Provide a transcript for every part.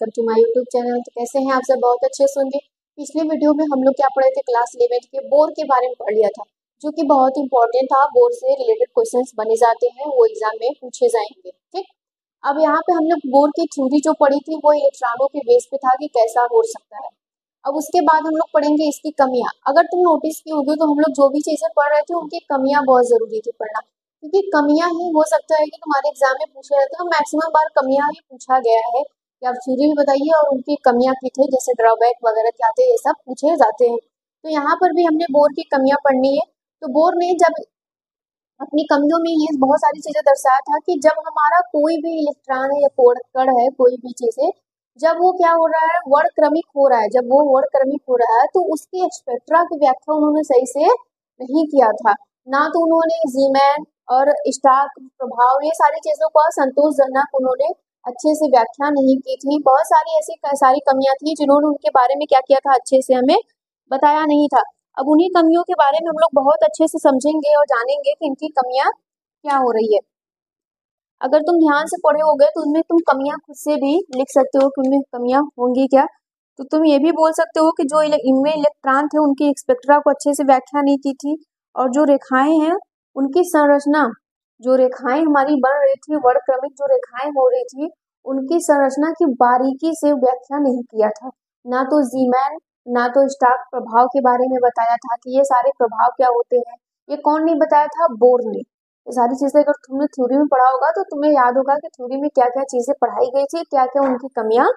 Welcome to my YouTube channel. तो कैसे हैं आप सब? बहुत अच्छे से होंगे। पिछले वीडियो में हम लोग क्या पढ़े थे, क्लास 11 के बोर के बारे में पढ़ लिया था, जो कि बहुत इंपॉर्टेंट था। बोर से रिलेटेड क्वेश्चंस बने जाते हैं, वो एग्जाम में पूछे जाएंगे। ठीक, अब यहाँ पे हम लोग बोर की थ्योरी जो पढ़ी थी वो इलेक्ट्रॉनों के बेस पे था कि कैसा हो सकता है। अब उसके बाद हम लोग पढ़ेंगे इसकी कमियां। अगर तुम नोटिस की होगी तो हम लोग जो भी चीजें पढ़ रहे थे उनकी कमियां बहुत जरूरी थी पढ़ना, क्योंकि कमियां ही हो सकता है कि तुम्हारे एग्जाम में पूछा जाए। तो मैक्सिमम बार कमियां ही पूछा गया है कि आप थ्योरी भी बताइए और उनकी कमियां की थे, जैसे ड्रॉबैक वगैरह क्या थे, ये सब पूछे जाते हैं। तो यहाँ पर भी हमने बोर की कमियां पढ़नी है। तो बोर ने जब अपनी कमियों में ये बहुत सारी चीजें दर्शाया था कि जब हमारा कोई भी इलेक्ट्रॉन है या कण है, कोई भी चीज है, जब वो क्या हो रहा है, वर्णक्रमिक हो रहा है, जब वो वर्णक्रमिक हो रहा है तो उसकी स्पेक्ट्रा की व्याख्या उन्होंने सही से नहीं किया था। ना तो उन्होंने जीमैन और स्टार्क प्रभाव, ये सारी चीजों का संतोषजनक उन्होंने अच्छे से व्याख्या नहीं की थी। बहुत सारी ऐसी सारी कमियां थी जिन्होंने उनके बारे में क्या किया था, अच्छे से हमें बताया नहीं था। अब उन्हीं कमियों के बारे में हम लोग बहुत अच्छे से समझेंगे और जानेंगे कि इनकी कमियां क्या हो रही है। अगर तुम ध्यान से पढ़े होगे तो उनमें तुम कमियां खुद से भी लिख सकते हो कि उनमें कमियां होंगी क्या। तो तुम ये भी बोल सकते हो कि जो इनमें इलेक्ट्रॉन थे उनकी स्पेक्ट्रा को अच्छे से व्याख्या नहीं की थी, और जो रेखाएं हैं उनकी संरचना, जो रेखाएं हमारी बन रही थी, वर्णक्रमिक जो रेखाएं हो रही थी, उनकी संरचना की बारीकी से व्याख्या नहीं किया था। ना तो जीमैन ना तो स्टार्क प्रभाव के बारे में बताया था कि ये सारे प्रभाव क्या होते हैं। ये कौन नहीं बताया था? बोर ने। ये सारी चीजें अगर तुमने थ्योरी में पढ़ा होगा तो तुम्हें याद होगा कि थ्योरी में क्या क्या चीजें पढ़ाई गई थी, क्या क्या उनकी कमियां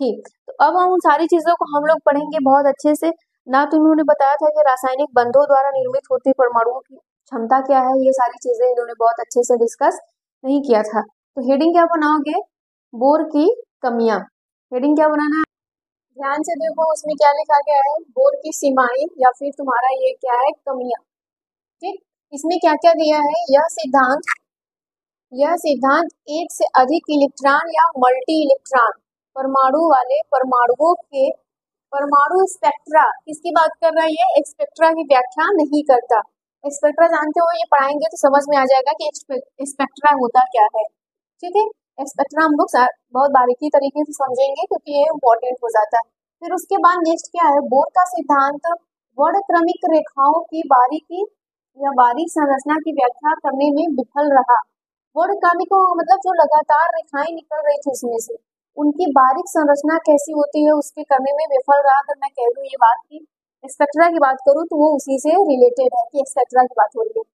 थी। तो अब हम उन सारी चीजों को हम लोग पढ़ेंगे बहुत अच्छे से। ना तो इन्होंने बताया था कि रासायनिक बंधों द्वारा निर्मित होते परमाणुओं की क्षमता क्या है, ये सारी चीजें इन्होंने बहुत अच्छे से डिस्कस नहीं किया था। तो हेडिंग क्या बनाओगे? बोर की कमियां। हेडिंग क्या बनाना है? ध्यान से देखो, उसमें क्या लिखा गया है, बोर की सीमाएं, या फिर तुम्हारा ये क्या है, कमियां। ठीक, इसमें क्या क्या दिया है? यह सिद्धांत एक से अधिक इलेक्ट्रॉन या मल्टी इलेक्ट्रॉन परमाणु वाले परमाणुओं के परमाणु स्पेक्ट्रा, किसकी बात कर रहा है ये? स्पेक्ट्रा की व्याख्या नहीं करता। स्पेक्ट्रा जानते हो, ये पढ़ाएंगे तो समझ में आ जाएगा कि स्पेक्ट्रा होता क्या है। ठीक है, स्पेक्ट्रा हम लोग बहुत बारीकी तरीके से समझेंगे क्योंकि ये इम्पोर्टेंट हो जाता है। फिर उसके बाद नेक्स्ट क्या है? बोर का सिद्धांत वर्णक्रमिक रेखाओं की बारीकी या बारीक संरचना की व्याख्या करने में विफल रहा। वर्णक्रमिक मतलब जो लगातार रेखाएं निकल रही थी उसमें से, उनकी बारीक संरचना कैसी होती है उसके करने में विफल रहा। अगर मैं कह दूं ये बात की स्पेक्ट्रा की बात करूं तो वो उसी से रिलेटेड है कि स्पेक्ट्रा की बात हो रही है।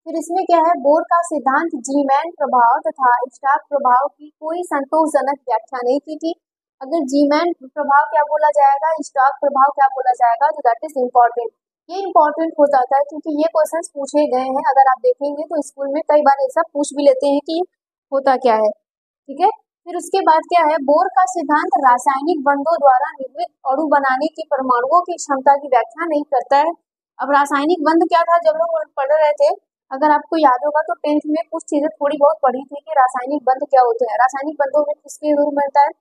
फिर इसमें क्या है? बोर का सिद्धांत जीमैन प्रभाव तथा स्टार्क प्रभाव की कोई संतोषजनक व्याख्या नहीं की थी। अगर जीमैन प्रभाव क्या बोला जाएगा, स्टार्क प्रभाव क्या बोला जाएगा, तो दैट इज इम्पोर्टेंट। ये इम्पोर्टेंट हो जाता है क्योंकि ये क्वेश्चंस पूछे गए हैं। अगर आप देखेंगे तो स्कूल में कई बार ऐसा पूछ भी लेते हैं कि होता क्या है। ठीक है, फिर उसके बाद क्या है? बोर का सिद्धांत रासायनिक बंधों द्वारा निर्मित अणु बनाने की परमाणुओं की क्षमता की व्याख्या नहीं करता है। अब रासायनिक बंध क्या था जब लोग पढ़ रहे थे? अगर आपको याद होगा तो 10th में कुछ चीजें थोड़ी बहुत पढ़ी थी कि रासायनिक बंध क्या होते हैं। रासायनिक बंधों में किसके रूप बनता है?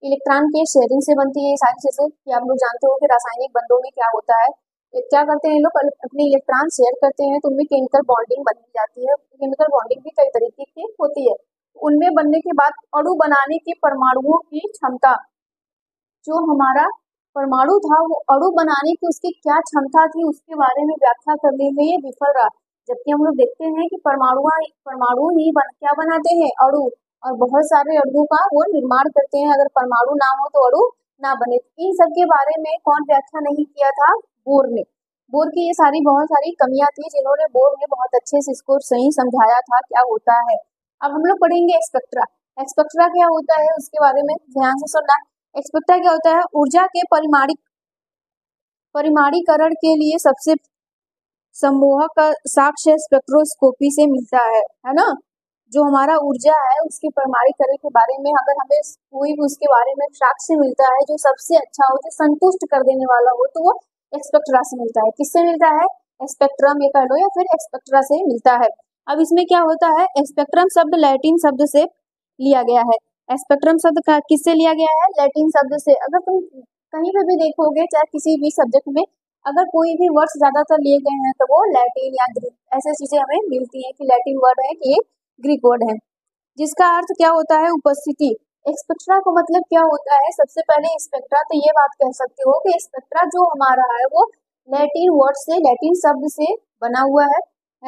इलेक्ट्रॉन के शेयरिंग से बनती है ये सारी चीजें, कि आप लोग जानते हो कि रासायनिक बंधों में क्या होता है। क्या करते हैं लोग? अपने इलेक्ट्रॉन शेयर करते हैं तो उनमें केमिकल बॉन्डिंग बन जाती है। केमिकल बॉन्डिंग भी कई तरीके की होती है। उनमें बनने के बाद अणु बनाने की परमाणुओं की क्षमता, जो हमारा परमाणु था वो अणु बनाने की उसकी क्या क्षमता थी उसके बारे में व्याख्या करने में ये विफल रहा। जबकि हम लोग देखते हैं कि परमाणु ही क्या बनाते हैं? अणु, और बहुत सारे अणुओं का वो निर्माण करते हैं। अगर परमाणु ना हो तो अणु ना बने। इन सब के बारे में कौन व्याख्या नहीं किया था? बोर ने। बोर की ये सारी बहुत सारी कमियां थी जिन्होंने बोर ने बहुत अच्छे से इसको सही समझाया था क्या होता है। अब हम लोग पढ़ेंगे स्पेक्ट्रा। स्पेक्ट्रा क्या होता है उसके बारे में ध्यान से सुनना। स्पेक्ट्रा क्या होता है? ऊर्जा के परिमाणीकरण के लिए सबसे सम्मोहक का साक्ष्य स्पेक्ट्रोस्कोपी से मिलता है ना। जो हमारा ऊर्जा है उसके परिमाणीकरण के बारे में अगर हमें कोई भी उसके बारे में साक्ष्य मिलता है जो सबसे अच्छा हो, जो संतुष्ट कर देने वाला हो, तो वो स्पेक्ट्रा से मिलता है। किससे मिलता है? स्पेक्ट्रम ये कह लो या फिर स्पेक्ट्रा से मिलता है। अब इसमें क्या होता है? स्पेक्ट्रम शब्द लैटिन शब्द से लिया गया है। स्पेक्ट्रम शब्द का किससे लिया गया है? लैटिन शब्द से। अगर तुम कहीं पे भी देखोगे चाहे किसी भी सब्जेक्ट में, अगर कोई भी वर्ड्स ज्यादातर लिए गए हैं तो वो लैटिन या ग्रीक ऐसे चीजें हमें मिलती हैं कि लैटिन वर्ड है कि ये ग्रीक वर्ड है, जिसका अर्थ क्या होता है? उपस्थिति। स्पेक्ट्रा का मतलब क्या होता है? सबसे पहले स्पेक्ट्रा तो ये बात कह सकते हो कि स्पेक्ट्रा जो हमारा है वो लैटिन वर्ड से, लैटिन शब्द से बना हुआ है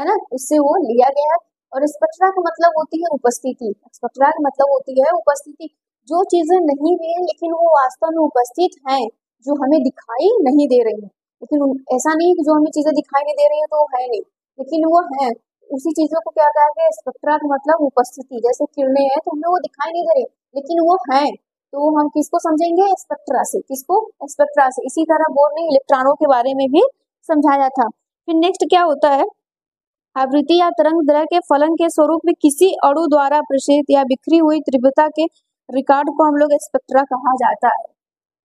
ना, उससे वो लिया गया है। और स्पेक्ट्रा का मतलब होती है उपस्थिति। स्पेक्ट्रा का मतलब होती है उपस्थिति, जो चीजें नहीं भी है लेकिन वो वास्तव में उपस्थित हैं, जो हमें दिखाई नहीं दे रही है। लेकिन ऐसा नहीं कि जो हमें चीजें दिखाई नहीं दे रही है तो वो है नहीं, लेकिन वो है। उसी चीजों को क्या कहा गया? स्पेक्ट्रा का मतलब उपस्थिति। जैसे किरणें हैं तो हमें वो दिखाई नहीं दे रही लेकिन वो है, तो हम किसको समझेंगे? स्पेक्ट्रा से। किसको? स्पेक्ट्रा से। इसी तरह बोर ने इलेक्ट्रॉनों के बारे में भी समझाया था। फिर नेक्स्ट क्या होता है? आवृत्ति या तरंग दैर्ध्य के फलन के स्वरूप में किसी अणु द्वारा प्रेषित या बिखरी हुई तीव्रता के रिकॉर्ड को हम लोग स्पेक्ट्रा कहा जाता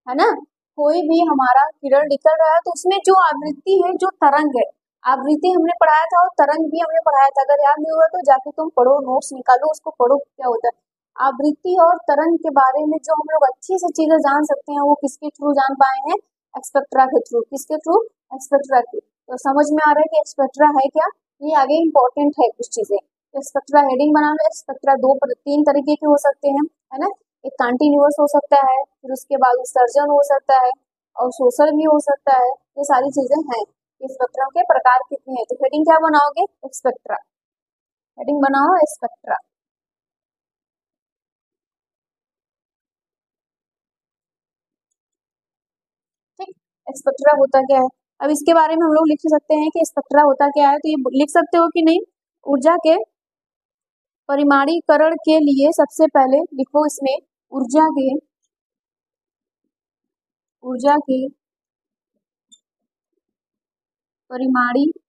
है ना। कोई भी हमारा किरण निकल रहा है तो उसमें जो आवृत्ति है, जो तरंग है, आवृत्ति हमने पढ़ाया था और तरंग भी हमने पढ़ाया था। अगर याद नहीं हुआ तो जाके तुम पढ़ो, नोट्स निकालो, उसको पढ़ो क्या होता है। आवृत्ति और तरंग के बारे में जो हम लोग अच्छी से चीजें जान सकते हैं वो किसके थ्रू जान पाए हैं? स्पेक्ट्रा के थ्रू। किसके थ्रू? स्पेक्ट्रा के। तो समझ में आ रहा है कि स्पेक्ट्रा है क्या? ये आगे इंपॉर्टेंट है कुछ चीजें। तो स्पेक्ट्रा हेडिंग बना लो। स्पेक्ट्रा तीन तरीके के हो सकते हैं, है ना। एक कंटिन्यूअस हो सकता है, फिर उसके बाद उत्सर्जन हो सकता है और शोषण भी हो सकता है। ये सारी चीजें हैं। स्पेक्ट्रम के प्रकार कितने हैं? तो हेडिंग क्या बनाओगे? स्पेक्ट्रा। हेडिंग बनाओ स्पेक्ट्रा। ठीक। स्पेक्ट्रा होता क्या है? अब इसके बारे में हम लोग लिख सकते हैं कि स्पेक्ट्रा होता क्या है, तो ये लिख सकते हो कि नहीं? ऊर्जा के परिमाणीकरण के लिए सबसे पहले लिखो इसमें ऊर्जा के परिमाणीकरण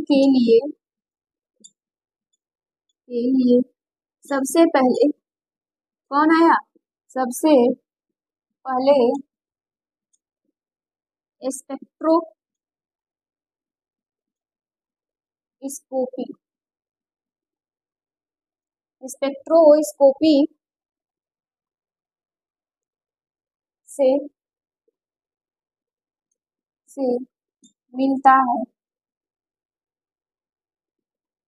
के लिए सबसे पहले कौन आया? सबसे पहले स्पेक्ट्रोस्कोपी स्पेक्ट्रोस्कोपी से मिलता है।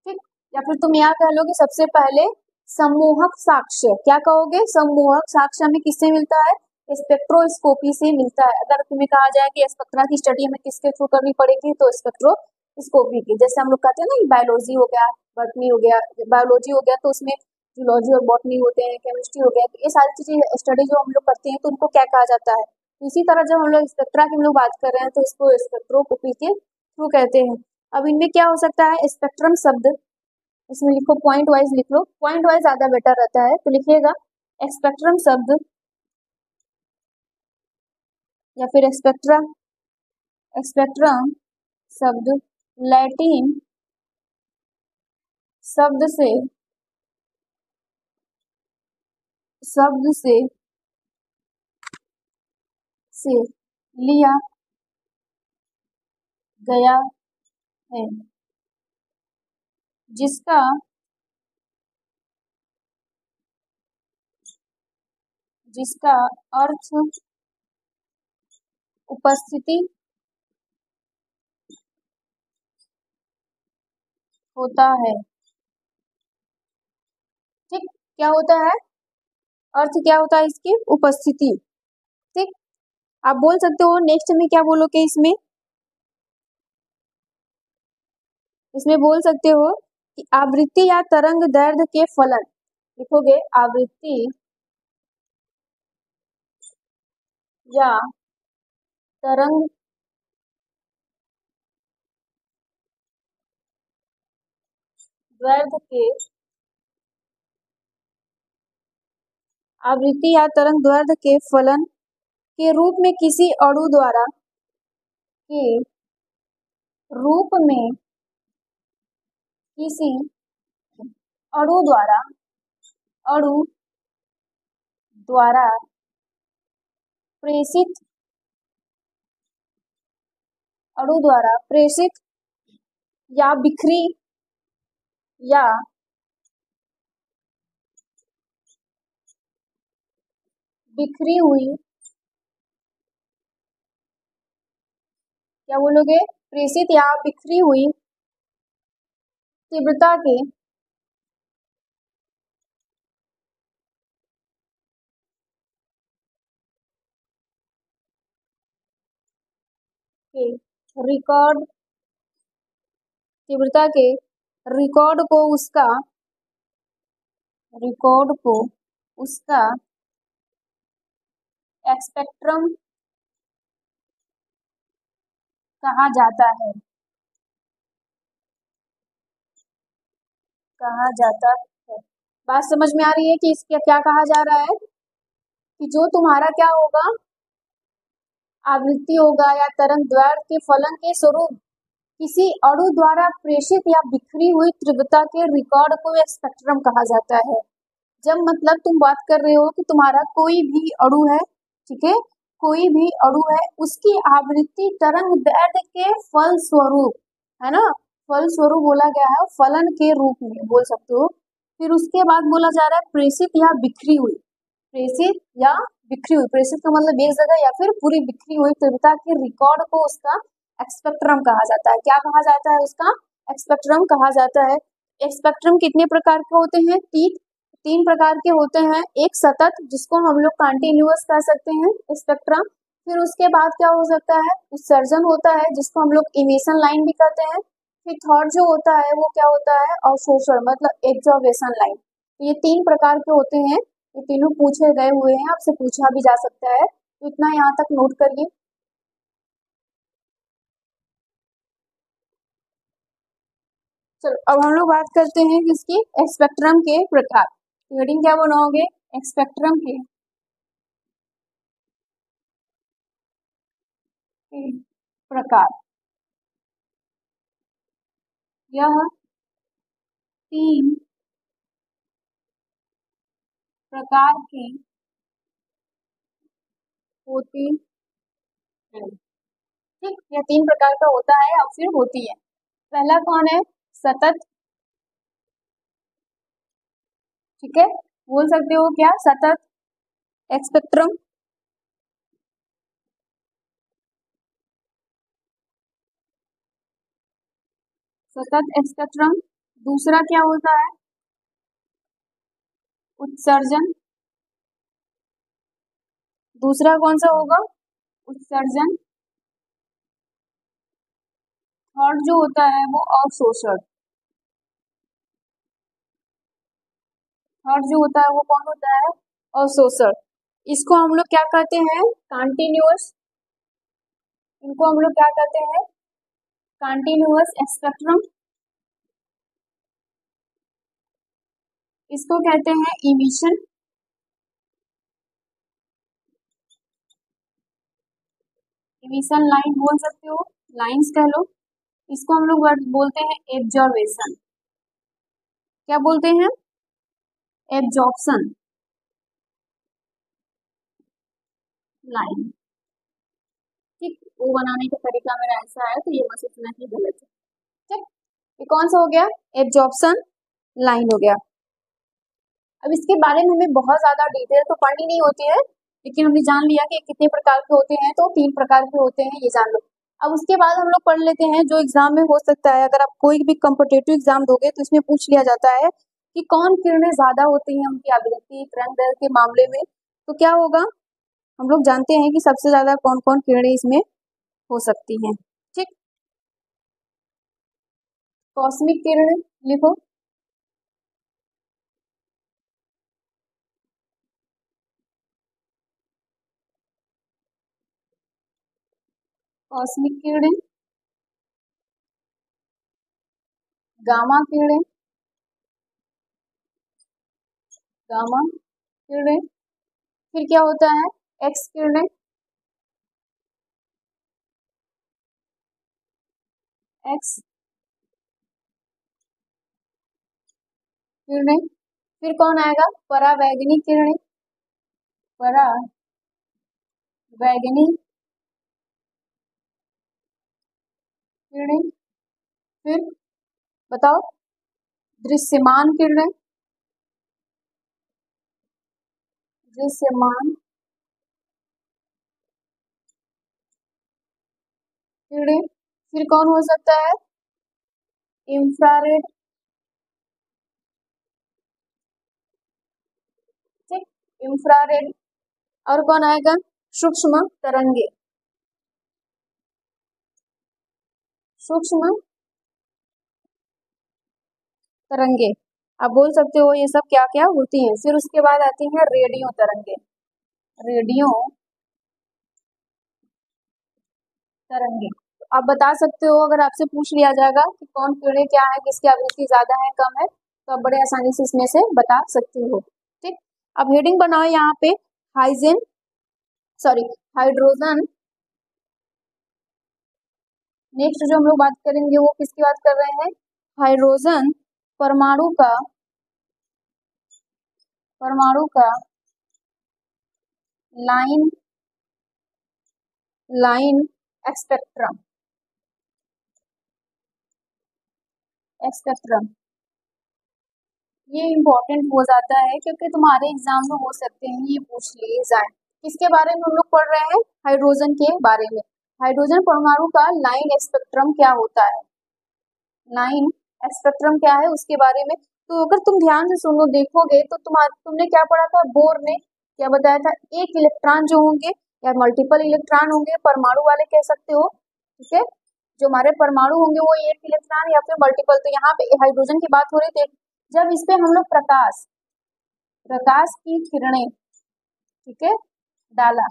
ठीक। या फिर तुम यहाँ कह लो कि सबसे पहले सम्मोहक साक्ष्य। क्या कहोगे? सम्मोहक साक्ष्य हमें किससे मिलता है? स्पेक्ट्रोस्कोपी से मिलता है। अगर तुम्हें कहा जाए कि स्पेक्ट्रा की स्टडी हमें किसके थ्रू करनी पड़ेगी, तो स्पेक्ट्रोस्कोपी की। जैसे हम लोग कहते हैं ना, बायोलॉजी हो गया, बॉटनी हो गया, बायोलॉजी हो गया तो उसमें जूलॉजी और बॉटनी होते हैं, केमिस्ट्री हो गया, तो ये सारी चीजें स्टडी जो हम लोग करते हैं तो उनको क्या कहा जाता है? तो इसी तरह जब हम लोग स्पेक्ट्रा की हम लोग बात कर रहे हैं तो इसको स्पेक्ट्रोस्कोपी के थ्रू कहते हैं। अब इनमें क्या हो सकता है? स्पेक्ट्रम शब्द इसमें लिखो, पॉइंट वाइज लिख लो, पॉइंट वाइज ज्यादा बेटर रहता है, तो लिखिएगा स्पेक्ट्रम शब्द या फिर स्पेक्ट्रम शब्द लैटिन शब्द से लिया गया है, जिसका अर्थ उपस्थिति होता है। ठीक। क्या होता है? अर्थ क्या होता है इसकी? उपस्थिति। ठीक। आप बोल सकते हो नेक्स्ट में क्या बोलोगे? इसमें बोल सकते हो कि आवृत्ति या तरंग दैर्ध्य के फलन। लिखोगे आवृत्ति या तरंग दैर्ध्य के आवृत्ति या तरंग दैर्ध्य के फलन के रूप में किसी अणु द्वारा के रूप में किसी अणु द्वारा अणु द्वारा प्रेषित या बिखरी या बिखरी हुई, क्या बोलोगे? प्रेषित या बिखरी हुई तीव्रता के के रिकॉर्ड तीव्रता के रिकॉर्ड को उसका स्पेक्ट्रम कहा जाता है। बात समझ में आ रही है कि इसके क्या कहा जा रहा है कि जो तुम्हारा क्या होगा, आवृत्ति होगा या तरंग दैर्ध्य के फलन के स्वरूप किसी अणु द्वारा प्रेषित या बिखरी हुई तीव्रता के रिकॉर्ड को स्पेक्ट्रम कहा जाता है। जब मतलब तुम बात कर रहे हो कि तुम्हारा कोई भी अणु है, ठीक है, कोई भी अणु है, उसकी आवृत्ति तरंग दैर्ध्य के फल स्वरूप, है ना, फल स्वरूप बोला गया है, फलन के रूप में बोल सकते हो। फिर उसके बाद बोला जा रहा है प्रेषित या बिखरी हुई, प्रेषित का मतलब एक जगह या फिर पूरी बिखरी हुई तीव्रता के रिकॉर्ड को उसका स्पेक्ट्रम कहा जाता है। क्या कहा जाता है? उसका स्पेक्ट्रम कहा जाता है। स्पेक्ट्रम कितने प्रकार के होते हैं? तीन प्रकार के होते हैं। एक सतत, जिसको हम लोग कंटिन्यूअस कह सकते हैं स्पेक्ट्रम। फिर उसके बाद क्या हो सकता है? उत्सर्जन होता है, जिसको हम लोग इमिशन लाइन भी कहते हैं। फिर थर्ड जो होता है वो क्या होता है? अवशोषण, मतलब एब्जॉर्बेशन लाइन। ये तीन प्रकार के होते हैं। ये तीनों पूछे गए हुए हैं, आपसे पूछा भी जा सकता है, तो इतना यहाँ तक नोट करिए। चलो अब हम लोग बात करते हैं किसकी? स्पेक्ट्रम के प्रकार। हेडिंग क्या बनाओगे? स्पेक्ट्रम के प्रकार। यह तीन प्रकार के होते हैं। ठीक, यह तीन प्रकार का होता है और फिर होती है। पहला कौन है? सतत, ठीक है, बोल सकते हो क्या? सतत स्पेक्ट्रम। सतत स्पेक्ट्रम। दूसरा क्या होता है? उत्सर्जन। दूसरा कौन सा होगा? उत्सर्जन। थर्ड जो होता है वो अवशोषण। थर्ड जो होता है वो कौन होता है? अवशोषण। इसको हम लोग क्या कहते हैं? कंटिन्यूअस। इनको हम लोग क्या कहते हैं? Continuous spectrum. इसको कहते हैं इमिशन। इमिशन लाइन बोल सकते हो, लाइंस कह लो। इसको हम लोग बोलते हैं एब्जॉर्बेशन। क्या बोलते हैं? Absorption line. ठीक, वो बनाने का तरीका मेरा ऐसा है, तो ये मत सोचना कि गलत है। ठीक, ये कौन सा हो गया? एब्जॉर्प्शन लाइन हो गया। अब इसके बारे में हमें बहुत ज्यादा डिटेल तो पढ़नी नहीं होती है, लेकिन हमने जान लिया कि कितने प्रकार के होते हैं, तो तीन प्रकार के होते हैं, ये जान लो। अब उसके बाद हम लोग पढ़ लेते हैं जो एग्जाम में हो सकता है, अगर आप कोई भी कॉम्पिटेटिव एग्जाम दोगे तो इसमें पूछ लिया जाता है कि कौन किरणें ज्यादा होती हैं उनकी आवृत्ति तरंग दैर्ध्य के मामले में। तो क्या होगा? हम लोग जानते हैं कि सबसे ज्यादा कौन कौन किरणें इसमें हो सकती हैं। ठीक, कॉस्मिक किरणें लिखो। कॉस्मिक किरणें, गामा किरणें, गामा किरणें। फिर क्या होता है? एक्स किरणें, एक्स किरणें। फिर कौन आएगा? परावैंगनी किरणें, परावैंगनी किरणें। फिर बताओ, दृश्यमान किरणें, दृश्यमान किरणें। फिर कौन हो सकता है? इंफ्रारेड। ठीक, इंफ्रारेड। और कौन आएगा? सूक्ष्म तरंगे, सूक्ष्म तरंगे, आप बोल सकते हो ये सब क्या क्या होती हैं। फिर उसके बाद आती हैं रेडियो तरंगे। रेडियो तरंगे, तो आप बता सकते हो, अगर आपसे पूछ लिया जाएगा कि कौन किरणें क्या है, किसकी आवृत्ति ज्यादा है कम है, तो आप बड़े आसानी से इसमें से बता सकते हो। ठीक, अब हेडिंग बनाओ यहाँ पे, हाइड्रोजन। नेक्स्ट जो हम लोग बात करेंगे वो किसकी बात कर रहे हैं, हाइड्रोजन परमाणु का लाइन एक्सपेक्ट्रम, ये इम्पोर्टेंट हो जाता है क्योंकि तुम्हारे एग्जाम में हो सकते हैं ये पूछ लिए जाए। किसके बारे में हम लोग पढ़ रहे हैं, हाइड्रोजन के बारे में। हाइड्रोजन परमाणु का लाइन स्पेक्ट्रम क्या होता है, लाइन स्पेक्ट्रम क्या है उसके बारे में। तो अगर तुम ध्यान से सुनो देखोगे तो तुमने क्या पढ़ा था, बोर ने क्या बताया था, एक इलेक्ट्रॉन जो होंगे या मल्टीपल इलेक्ट्रॉन होंगे, परमाणु वाले कह सकते हो, ठीक है, जो हमारे परमाणु होंगे वो एक इलेक्ट्रॉन या फिर मल्टीपल। तो यहाँ पे हाइड्रोजन की बात हो रही थी, जब इस पे हम लोग प्रकाश की किरणें, ठीक है, डाला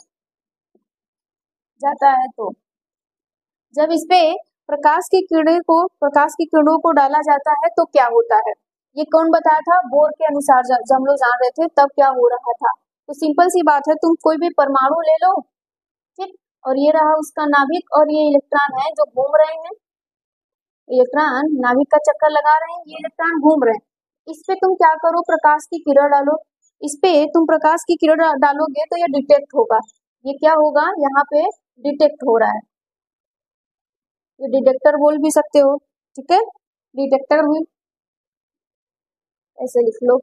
जाता है, तो जब इस पे प्रकाश की किरणों को डाला जाता है तो क्या होता है, ये कौन बताया था, बोर के अनुसार जब हम लोग जान रहे थे तब क्या हो रहा था। तो सिंपल सी बात है, तुम कोई भी परमाणु ले लो, ठीक, और ये रहा उसका नाभिक और ये इलेक्ट्रॉन है जो घूम रहे हैं, इलेक्ट्रॉन नाभिक का चक्कर लगा रहे हैं, ये इलेक्ट्रॉन घूम रहे हैं। इस पे तुम क्या करो, प्रकाश की किरण डालो, इस पे तुम प्रकाश की किरण डालोगे तो ये डिटेक्ट होगा, ये क्या होगा, यहाँ पे डिटेक्ट हो रहा है, ये डिटेक्टर बोल भी सकते हो, ठीक है, डिटेक्टर भी ऐसे लिख लो।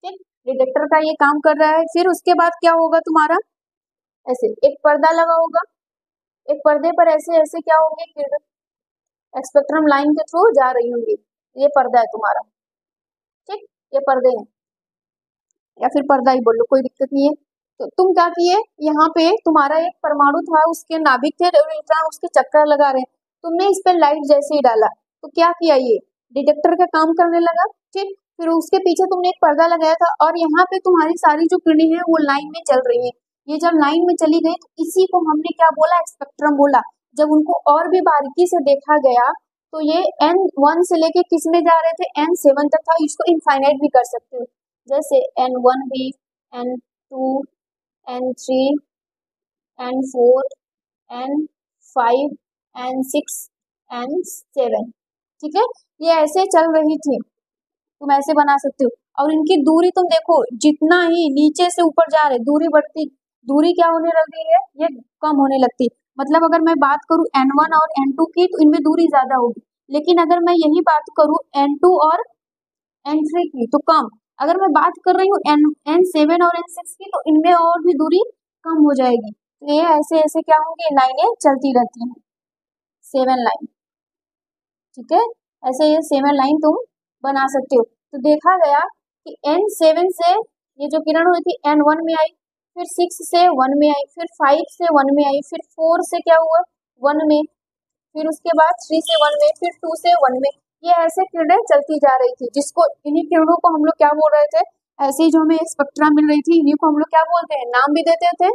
ठीक, डिटेक्टर का ये काम कर रहा है। फिर उसके बाद क्या होगा तुम्हारा, ऐसे एक पर्दा लगा होगा, एक पर्दे पर ऐसे ऐसे क्या होंगे, स्पेक्ट्रम लाइन के थ्रू जा रही होंगी, ये पर्दा है तुम्हारा, ठीक, ये पर्दे हैं या फिर पर्दा ही बोलो, कोई दिक्कत नहीं है। तो तुम क्या किए, यहाँ पे तुम्हारा एक परमाणु था, उसके नाभिक थे, इलेक्ट्रॉन उसके चक्कर लगा रहे हैं, तुमने इस पे लाइट जैसे ही डाला तो क्या किया, ये डिटेक्टर का काम करने लगा, ठीक। फिर उसके पीछे तुमने एक पर्दा लगाया था और यहाँ पे तुम्हारी सारी जो किरणें हैं वो लाइन में चल रही है, ये जब लाइन में चली गई तो इसी को हमने क्या बोला, स्पेक्ट्रम बोला। जब उनको और भी बारीकी से देखा गया तो ये N1 से लेके किस में जा रहे थे, N7 तक था, इसको इनफाइनाइट भी कर सकते हो, जैसे N1 भी, N2, N3, N4, N5, N6, N7, ठीक है, ये ऐसे चल रही थी, तुम ऐसे बना सकते हो। और इनकी दूरी तुम देखो, जितना ही नीचे से ऊपर जा रहे दूरी क्या होने लगी है, ये कम होने लगती। मतलब अगर मैं बात करूं N1 और N2 की तो इनमें दूरी ज्यादा होगी, लेकिन अगर मैं यही बात करूं N2 और N3 की तो कम। अगर मैं बात कर रही हूँ N7 और N6 की तो इनमें और भी दूरी कम हो जाएगी। तो ये ऐसे ऐसे क्या होंगे, लाइनें चलती रहती हैं, 7 लाइन, ठीक है, ऐसे ये 7 लाइन तुम बना सकते हो। तो देखा गया कि N7 से ये जो किरण हुई थी N1 में आई, फिर 6 से 1 में आई, फिर 5 से 1 में आई, फिर 4 से क्या हुआ 1 में, फिर उसके बाद 3 से 1 में, फिर 2 से 1 में, ये ऐसे किरणें चलती जा रही थी, जिसको इन्हीं किरणों को हम लोग क्या बोल रहे थे, ऐसे ही जो हमें स्पेक्ट्रा मिल रही थी इन्हीं को हम लोग क्या बोलते हैं, नाम भी देते थे,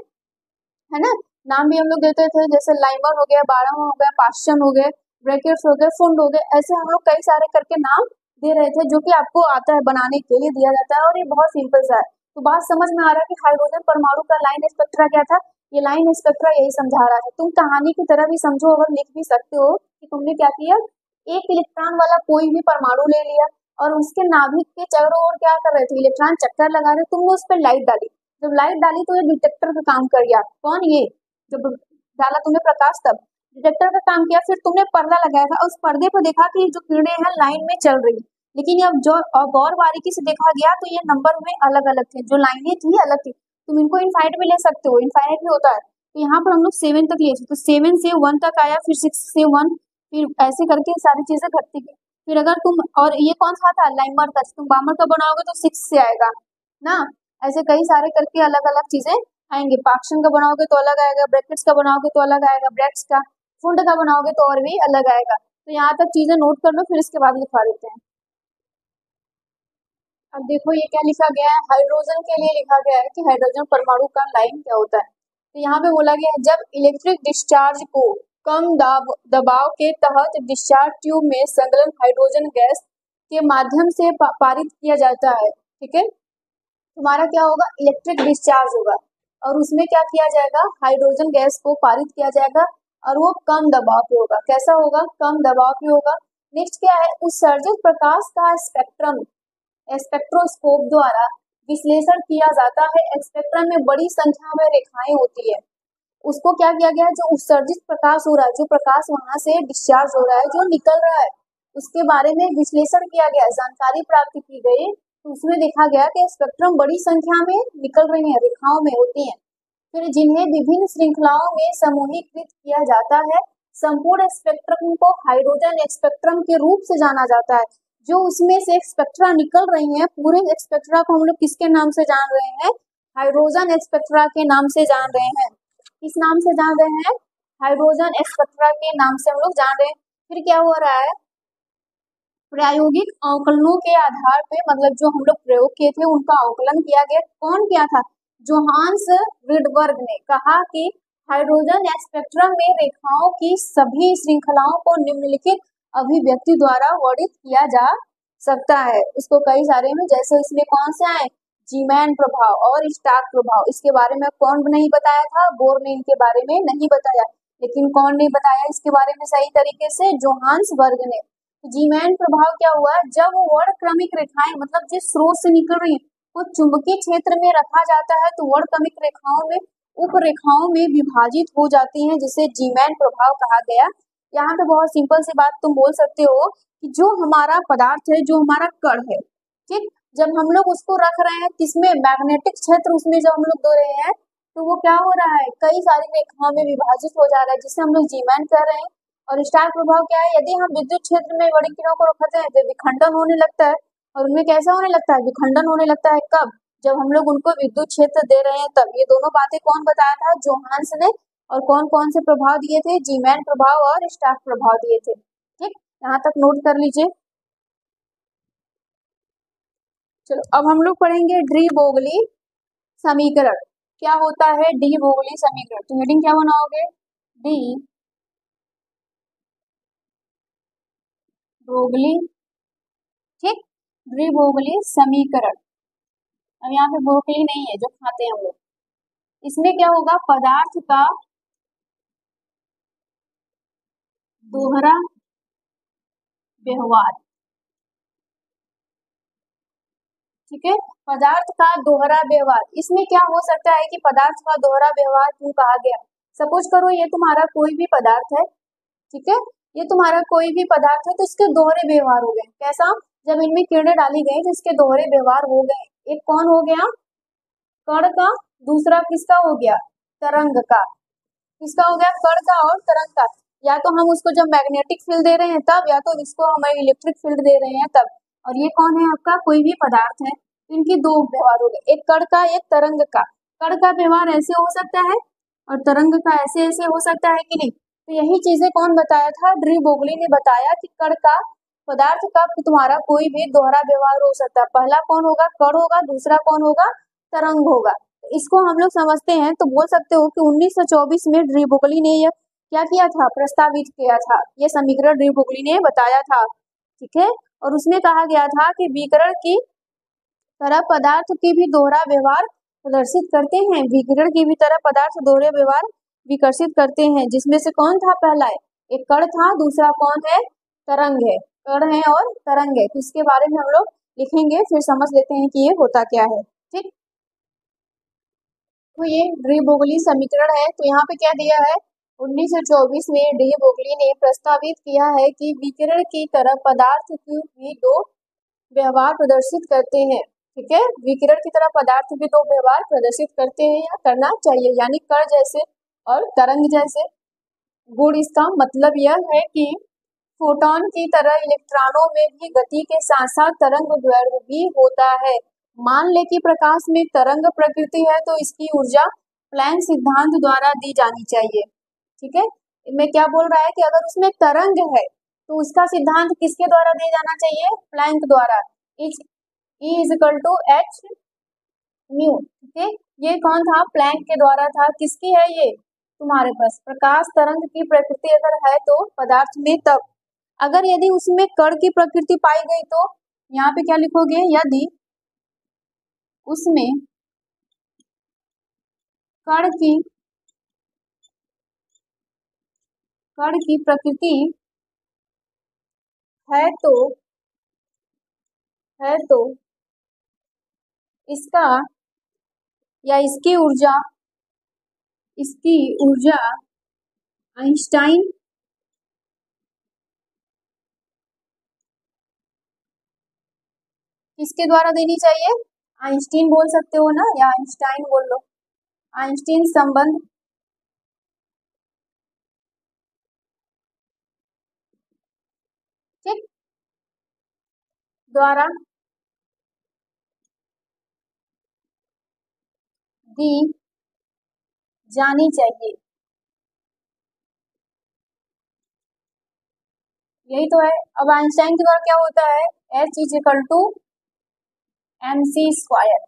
है ना, नाम भी हम लोग देते थे, जैसे लाइमर हो गया, बारहम हो गया, पास्चन हो गए, ब्रैकेट्स हो गए, फुंड हो गए, ऐसे हम लोग कई सारे करके नाम दे रहे थे, जो कि आपको आता है बनाने के लिए दिया जाता है, और ये बहुत सिंपल सा है। तो बात समझ में आ रहा है कि हाइड्रोजन परमाणु का लाइन स्पेक्ट्रा क्या था, ये लाइन स्पेक्ट्रा यही समझा रहा था। तुम कहानी की तरह भी समझो, अगर लिख भी सकते हो कि तुमने क्या किया, एक इलेक्ट्रॉन वाला कोई भी परमाणु ले लिया और उसके नाभिक के चारों ओर क्या कर रहे थे, इलेक्ट्रॉन चक्कर लगा रहे, तुमने उस पर लाइट डाली, जब लाइट डाली तो ये डिटेक्टर का काम कर गया, कौन, ये जब डाला तुमने प्रकाश तब डिटेक्टर का काम किया, फिर तुमने पर्दा लगाया था, उस पर्दे पर देखा कि जो किरणें हैं लाइन में चल रही, लेकिन अब और बारीकी से देखा गया तो ये नंबर में अलग अलग थे, जो लाइनें थी अलग थी। तुम इनको इनफाइनाइट भी ले सकते हो, इनफाइनाइट भी होता है, तो यहाँ पर हम लोग 7 तक लिए, तो 7 से 1 तक आया, फिर 6 से 1, फिर ऐसे करके सारी चीजें घटती गई। फिर अगर तुम, और ये कौन सा था, लाइमर का, तुम बामर का बनाओगे तो 6 से आएगा ना, ऐसे कई सारे करके अलग अलग चीजें आएंगे। पाक्शन का बनाओगे तो अलग आएगा, ब्रैकेट्स का बनाओगे तो अलग आएगा, ब्रैक्ट्स का, फुंड का बनाओगे तो और भी अलग आएगा। तो यहाँ तक चीजें नोट कर लो, फिर इसके बाद लिखा देते हैं। अब देखो ये क्या लिखा गया है, हाइड्रोजन के लिए लिखा गया है कि हाइड्रोजन परमाणु का लाइन क्या होता है। तो यहाँ पे बोला गया है जब इलेक्ट्रिक डिस्चार्ज को कम दबाव के तहत डिस्चार्ज ट्यूब में संलग्न हाइड्रोजन गैस के माध्यम से पारित किया जाता है, ठीक है। तुम्हारा क्या होगा, इलेक्ट्रिक डिस्चार्ज होगा और उसमें क्या किया जाएगा, हाइड्रोजन गैस को पारित किया जाएगा और वो कम दबाव पे होगा। कैसा होगा, कम दबाव पे होगा। नेक्स्ट क्या है, उत्सर्जित प्रकाश का स्पेक्ट्रम स्पेक्ट्रोस्कोप द्वारा विश्लेषण किया जाता है। स्पेक्ट्रम में बड़ी संख्या में रेखाएं होती है, उसको क्या किया गया है, जो उत्सर्जित प्रकाश हो रहा है, जो प्रकाश वहां से डिस्चार्ज हो रहा है, जो निकल रहा है, उसके बारे में विश्लेषण किया गया, जानकारी प्राप्त की गई। तो उसमें देखा गया कि स्पेक्ट्रम बड़ी संख्या में निकल रही है, रेखाओं में होती है, फिर जिन्हें विभिन्न श्रृंखलाओं में समूहीकृत किया जाता है। संपूर्ण स्पेक्ट्रम को हाइड्रोजन स्पेक्ट्रम के रूप से जाना जाता है। जो उसमें से स्पेक्ट्रा निकल रही हैं, पूरे स्पेक्ट्रा को हम लोग किसके नाम से जान रहे हैं, हाइड्रोजन स्पेक्ट्रा के नाम से जान रहे हैं। किस नाम से जान रहे हैं, हाइड्रोजन स्पेक्ट्रा के नाम से हम लोग जान रहे हैं। फिर क्या हो रहा है, प्रायोगिक आंकलनों के आधार पे, मतलब जो हम लोग प्रयोग किए थे उनका आंकलन किया गया। कौन किया था, जोहान्स रिडबर्ग ने कहा कि हाइड्रोजन स्पेक्ट्रम में रेखाओं की सभी श्रृंखलाओं को निम्नलिखित अभिव्यक्ति द्वारा वर्णित किया जा सकता है। इसको कई सारे में, जैसे इसमें कौन से आए, जीमैन प्रभाव और स्टार्क प्रभाव, इसके बारे में कौन नहीं बताया था, बोर ने इनके बारे में नहीं बताया। लेकिन कौन ने बताया इसके बारे में सही तरीके से, जोहान्स वर्ग ने। जीमैन प्रभाव क्या हुआ, जब वर्ण क्रमिक रेखाएं, मतलब जिस स्रोत से निकल रही है वो चुंबकीय क्षेत्र में रखा जाता है तो वर्ण क्रमिक रेखाओं में उप रेखाओं में विभाजित हो जाती हैं, जिसे जीमैन प्रभाव कहा गया। यहाँ पे बहुत सिंपल सी बात तुम बोल सकते हो कि जो हमारा पदार्थ है, जो हमारा कण है, ठीक, जब हम लोग उसको रख रहे हैं किसमें, मैग्नेटिक क्षेत्र उसमें जब हम लोग दे रहे हैं तो वो क्या हो रहा है, कई सारी रेखाओं में विभाजित हो जा रहा है, जिसे हम लोग जीमैन कह रहे हैं। और स्टार प्रभाव क्या है, यदि हम विद्युत क्षेत्र में बड़ी किरणों को रखते हैं तो विखंडन होने लगता है, और उनमें कैसा होने लगता है, विखंडन होने लगता है। कब, जब हम लोग उनको विद्युत क्षेत्र दे रहे हैं तब। ये दोनों बातें कौन बताया था, जोहान्स ने। और कौन कौन से प्रभाव दिए थे, जीमैन प्रभाव और स्टार्क प्रभाव दिए थे, ठीक, यहाँ तक नोट कर लीजिए। चलो अब हम लोग पढ़ेंगे डी ब्रोगली समीकरण। क्या होता है डी ब्रोगली समीकरण, तो हेडिंग क्या बनाओगे, डी ब्रोगली, ठीक, डी ब्रोगली समीकरण। अब यहाँ पे ब्रोकली नहीं है जो खाते हैं हम लोग। इसमें क्या होगा, पदार्थ का दोहरा व्यवहार, ठीक है, पदार्थ का दोहरा व्यवहार। इसमें क्या हो सकता है कि पदार्थ का दोहरा व्यवहार क्यों कहा गया, सपोज करो ये तुम्हारा कोई भी पदार्थ है, ठीक है, ये तुम्हारा कोई भी पदार्थ है तो इसके दोहरे व्यवहार हो गए। कैसा, जब इनमें किरणें डाली गई तो इसके दोहरे व्यवहार हो गए। एक कौन हो गया, कण का, दूसरा किसका हो गया, तरंग का। किसका हो गया, कण का और तरंग का। या तो हम उसको जब मैग्नेटिक फील्ड दे रहे हैं तब, या तो इसको हमें इलेक्ट्रिक फील्ड दे रहे हैं तब। और ये कौन है आपका, कोई भी पदार्थ है, इनकी दो व्यवहार हो गए, एक कण का एक तरंग का। कण का व्यवहार ऐसे हो सकता है और तरंग का ऐसे ऐसे हो सकता है कि नहीं। तो यही चीजें कौन बताया था, डी ब्रोगली ने बताया कि कण का, पदार्थ का तुम्हारा कोई भी दोहरा व्यवहार हो सकता है। पहला कौन होगा, कण होगा, दूसरा कौन होगा, तरंग होगा। इसको हम लोग समझते हैं तो बोल सकते हो कि 1924 में डी ब्रोगली ने यह क्या किया था, प्रस्तावित किया था, ये समीकरण डी ब्रोगली ने बताया था, ठीक है। और उसमें कहा गया था कि विकिरण की तरह पदार्थ की भी दोहरा व्यवहार प्रदर्शित करते हैं, विकिरण की भी तरह पदार्थ दोहरे व्यवहार विकसित करते हैं, जिसमें से कौन था, पहला है एक कण था, दूसरा कौन है, तरंग है। कण है और तरंग है, तो इसके बारे में हम लोग लिखेंगे, फिर समझ लेते हैं कि ये होता क्या है, ठीक। तो ये डी ब्रोगली समीकरण है। तो यहाँ पे क्या दिया है, 1924 में डी ब्रोगली ने प्रस्तावित किया है कि विकिरण की तरह पदार्थ की भी दो व्यवहार प्रदर्शित करते हैं, ठीक है, विकिरण की तरह पदार्थ भी दो व्यवहार प्रदर्शित करते हैं या करना चाहिए, यानी कण जैसे और तरंग जैसे। गुण इसका मतलब यह है कि फोटोन की तरह इलेक्ट्रॉनों में भी गति के साथ साथ तरंग दैर्घ्य भी होता है। मान ले कि प्रकाश में तरंग प्रकृति है तो इसकी ऊर्जा प्लैंक सिद्धांत द्वारा दी जानी चाहिए। ठीक है, मैं क्या बोल रहा है कि अगर उसमें तरंग है तो उसका सिद्धांत किसके द्वारा दिया जाना चाहिए? प्लैंक द्वारा। E is equal to H mu. ठीक है, ये कौन था? प्लैंक के द्वारा था। किसकी है ये? तुम्हारे पास प्रकाश तरंग की प्रकृति अगर है तो पदार्थ में, तब अगर यदि उसमें कण की प्रकृति पाई गई तो यहाँ पे क्या लिखोगे? यदि उसमें कण की प्रकृति है तो इसका या इसकी ऊर्जा आइंस्टाइन किसके द्वारा देनी चाहिए? आइंस्टीन बोल सकते हो ना, या आइंस्टाइन बोल लो। आइंस्टीन संबंध ठीक द्वारा दी जानी चाहिए। यही तो है। अब आइंस्टाइन के द्वारा क्या होता है? H is equal to mc square.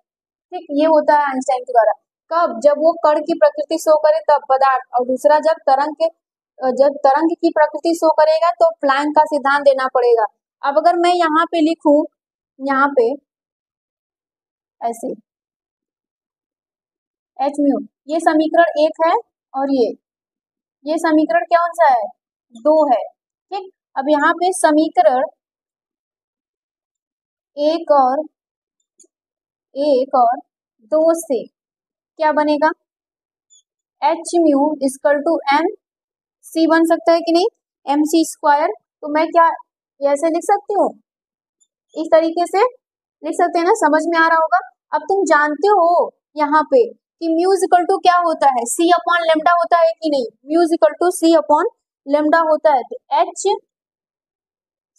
ठीक, ये होता है आइंस्टाइन के द्वारा। कब? जब वो कण की प्रकृति शो करे तब पदार्थ, और दूसरा जब तरंग की प्रकृति शो करेगा तो प्लैंक का सिद्धांत देना पड़ेगा। अब अगर मैं यहाँ पे लिखूं, यहाँ पे ऐसे एच म्यू, ये समीकरण 1 है और ये समीकरण कौन सा है? 2 है। ठीक, अब यहाँ पे समीकरण 1 और 2 से क्या बनेगा? H mu equal to M C बन सकता है कि नहीं? M C square. तो मैं क्या ऐसे लिख सकती हूँ? इस तरीके से लिख सकते हैं ना? समझ में आ रहा होगा। अब तुम जानते हो यहाँ पे कि म्यू इक्वल टू क्या होता है? सी अपॉन लेमडा होता है कि नहीं? Mu equal to C upon lambda होता है। तो एच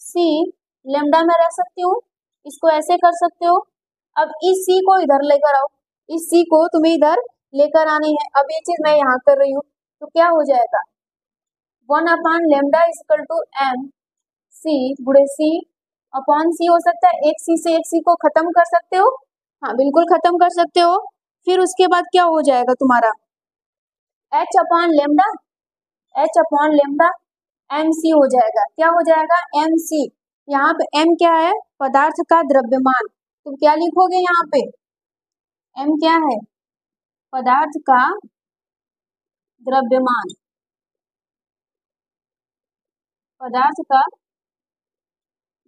सी लेमडा में रह सकती हूँ, इसको ऐसे कर सकते हो। अब इस सी को इधर लेकर आओ, इस सी को तुम्हें इधर लेकर आनी है। अब ये चीज मैं यहाँ कर रही हूँ, तो क्या हो जाएगा? 1 upon lambda equal to M C गुणे सी अपॉन सी हो सकता है। एक सी से एक सी को खत्म कर सकते हो, हाँ बिल्कुल खत्म कर सकते हो। फिर उसके बाद क्या हो जाएगा तुम्हारा? H upon lambda M C हो जाएगा। क्या हो जाएगा? M C. यहाँ पे एम क्या है? पदार्थ का द्रव्यमान। तुम क्या लिखोगे यहाँ पे? एम क्या है? पदार्थ का द्रव्यमान। पदार्थ का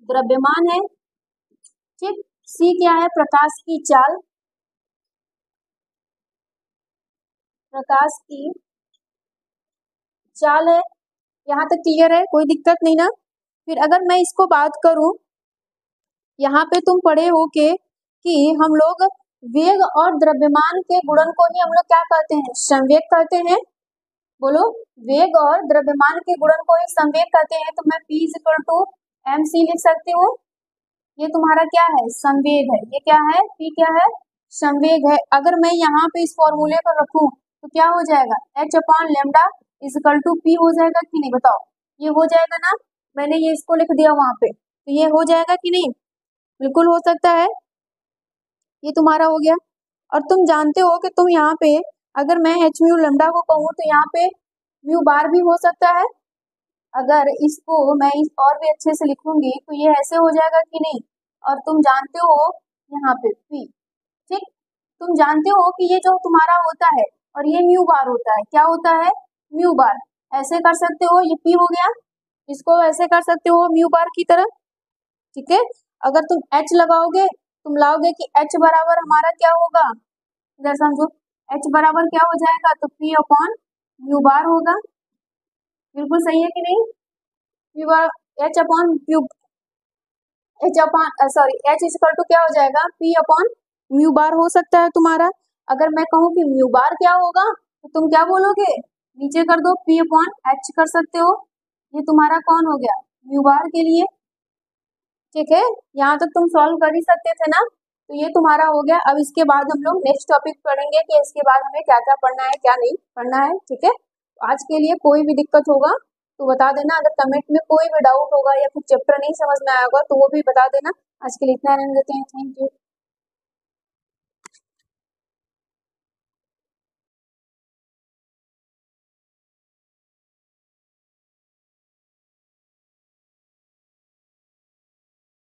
द्रव्यमान है। ठीक, सी क्या है? प्रकाश की चाल। प्रकाश की चाल है। यहाँ तक क्लियर है? कोई दिक्कत नहीं ना? फिर अगर मैं इसको बात करूं, यहाँ पे तुम पढ़े हो कि हम लोग वेग और द्रव्यमान के गुणन को ही हम लोग क्या कहते हैं? संवेग कहते हैं। बोलो, वेग और द्रव्यमान के गुणन को ही संवेग कहते हैं। तो मैं P equal to M C लिख सकती हूँ। ये तुम्हारा क्या है? संवेग है। ये क्या है? P क्या है? संवेग है। अगर मैं यहाँ पे इस फॉर्मूले को रखूं तो क्या हो जाएगा? H upon lambda equal to P हो जाएगा कि नहीं? बताओ, ये हो जाएगा ना? मैंने ये इसको लिख दिया वहां पे, तो ये हो जाएगा कि नहीं? बिल्कुल हो सकता है। ये तुम्हारा हो गया। और तुम जानते हो कि तुम यहाँ पे अगर मैं एच म्यू लेमडा को कहूँ तो यहाँ पे म्यू बार भी हो सकता है। अगर इसको मैं और भी अच्छे से लिखूंगी तो ये ऐसे हो जाएगा कि नहीं? और तुम जानते हो यहाँ पे पी। ठीक, तुम जानते हो कि ये जो तुम्हारा होता है और ये म्यू बार होता है। क्या होता है? Mu bar. ऐसे कर सकते हो, ये पी हो गया। इसको ऐसे कर सकते हो म्यू बार की तरह। ठीक है, अगर तुम एच लगाओगे, तुम लाओगे कि एच बराबर हमारा क्या होगा? इधर समझो, एच बराबर क्या हो जाएगा? तो पी अपॉन म्यू बार होगा। बिल्कुल सही है कि नहीं? P bar H upon cube, H equal to क्या हो जाएगा? पी अपॉन म्यू बार हो सकता है तुम्हारा। अगर मैं कहूँ कि म्यू बार क्या होगा तो तुम क्या बोलोगे? नीचे कर दो, पी अपॉन एच कर सकते हो। ये तुम्हारा कौन हो गया? म्यू बार के लिए। ठीक है, यहाँ तक तुम सॉल्व कर ही सकते थे ना? तो ये तुम्हारा हो गया। अब इसके बाद हम लोग नेक्स्ट टॉपिक पढ़ेंगे कि इसके बाद हमें क्या क्या पढ़ना है क्या नहीं पढ़ना है, ठीक है। आज के लिए कोई भी दिक्कत होगा तो बता देना, अगर कमेंट में कोई भी डाउट होगा या फिर चैप्टर नहीं समझ में आएगा तो वो भी बता देना। आज के लिए इतना रहने देते हैं, थैंक यू।